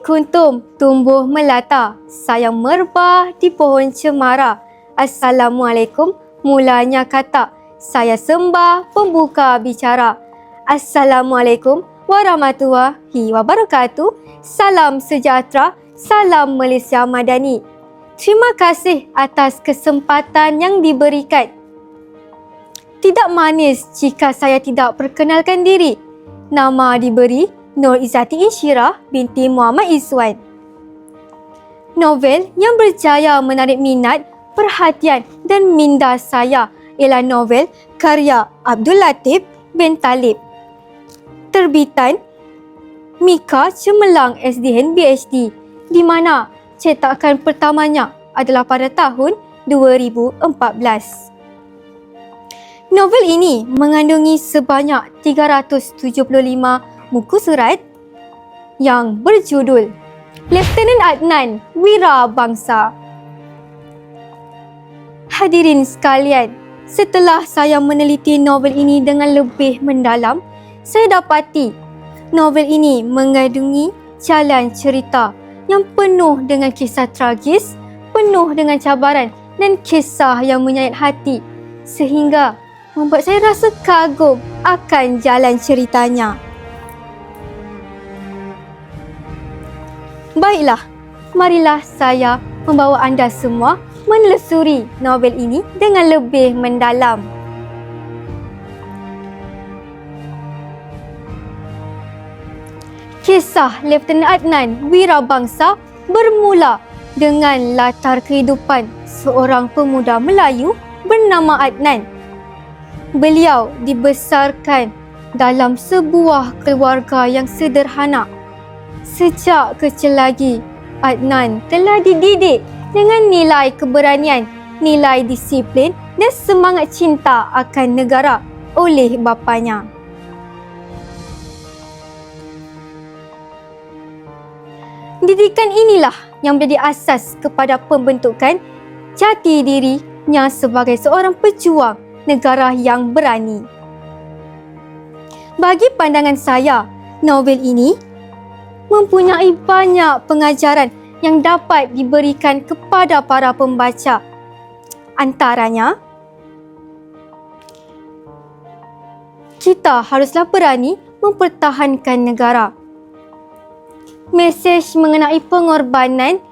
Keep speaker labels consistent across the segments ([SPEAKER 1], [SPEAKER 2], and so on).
[SPEAKER 1] kuntum tumbuh melata, sayang merbah di pohon cemara. Assalamualaikum, mulanya kata, saya sembah pembuka bicara. Assalamualaikum warahmatullahi wabarakatuh. Salam sejahtera, salam Malaysia Madani. Terima kasih atas kesempatan yang diberikan. Tidak manis jika saya tidak perkenalkan diri. Nama diberi Nur Izzati Insyirah binti Muhammad Izzuan. Novel yang berjaya menarik minat, perhatian dan minda saya ialah novel karya Abdul Latif bin Talib. Terbitan Mika Cemerlang SDN BHD, di mana cetakan pertamanya adalah pada tahun 2014. Novel ini mengandungi sebanyak 375 buku surat yang berjudul Lieutenant Adnan Wira Bangsa. Hadirin sekalian, setelah saya meneliti novel ini dengan lebih mendalam, saya dapati novel ini mengandungi jalan cerita yang penuh dengan kisah tragis, penuh dengan cabaran dan kisah yang menyayat hati, sehingga membuat saya rasa kagum akan jalan ceritanya. Baiklah, marilah saya membawa anda semua menelusuri novel ini dengan lebih mendalam. Kisah Lieutenant Adnan Wira Bangsa bermula dengan latar kehidupan seorang pemuda Melayu bernama Adnan. Beliau dibesarkan dalam sebuah keluarga yang sederhana. Sejak kecil lagi, Adnan telah dididik dengan nilai keberanian, nilai disiplin dan semangat cinta akan negara oleh bapanya. Didikan inilah yang menjadi asas kepada pembentukan jati dirinya sebagai seorang pejuang negara yang berani. Bagi pandangan saya, novel ini mempunyai banyak pengajaran yang dapat diberikan kepada para pembaca. Antaranya, kita haruslah berani mempertahankan negara. Mesej mengenai pengorbanan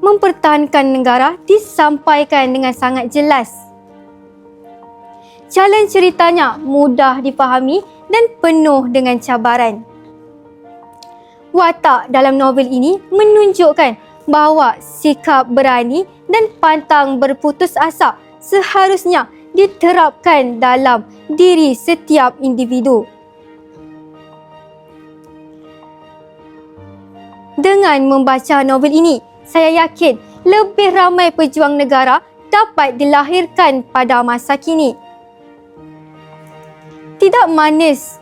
[SPEAKER 1] mempertahankan negara disampaikan dengan sangat jelas. Jalan ceritanya mudah dipahami dan penuh dengan cabaran. Watak dalam novel ini menunjukkan bahawa sikap berani dan pantang berputus asa seharusnya diterapkan dalam diri setiap individu. Dengan membaca novel ini, saya yakin lebih ramai pejuang negara dapat dilahirkan pada masa kini. Tidak manis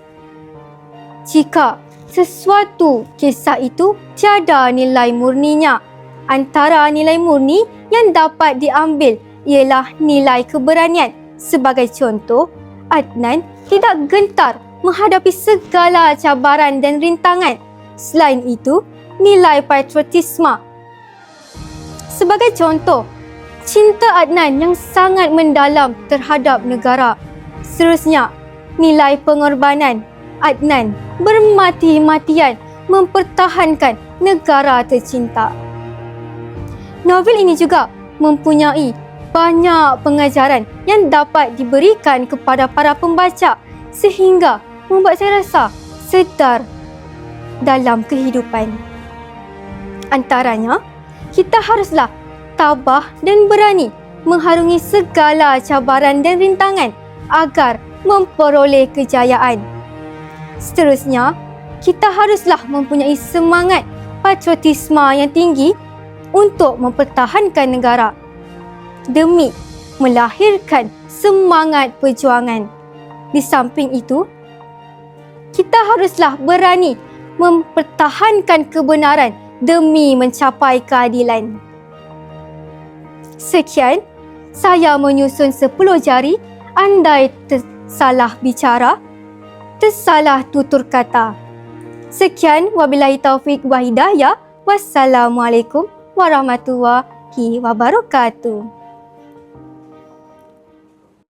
[SPEAKER 1] jika sesuatu kisah itu tiada nilai murninya. Antara nilai murni yang dapat diambil ialah nilai keberanian. Sebagai contoh, Adnan tidak gentar menghadapi segala cabaran dan rintangan. Selain itu, nilai patriotisme. Sebagai contoh, cinta Adnan yang sangat mendalam terhadap negara. Seterusnya, nilai pengorbanan. Adnan bermati-matian mempertahankan negara tercinta. Novel ini juga mempunyai banyak pengajaran yang dapat diberikan kepada para pembaca sehingga membuat saya rasa sedar dalam kehidupan. Antaranya, kita haruslah tabah dan berani mengharungi segala cabaran dan rintangan agar memperoleh kejayaan. Seterusnya, kita haruslah mempunyai semangat patriotisme yang tinggi untuk mempertahankan negara demi melahirkan semangat perjuangan. Di samping itu, kita haruslah berani mempertahankan kebenaran demi mencapai keadilan. Sekian, saya menyusun 10 jari andai tersalah bicara, tersalah tutur kata. Sekian, wabillahi taufik wa hidayah. Wassalamualaikum warahmatullahi wabarakatuh.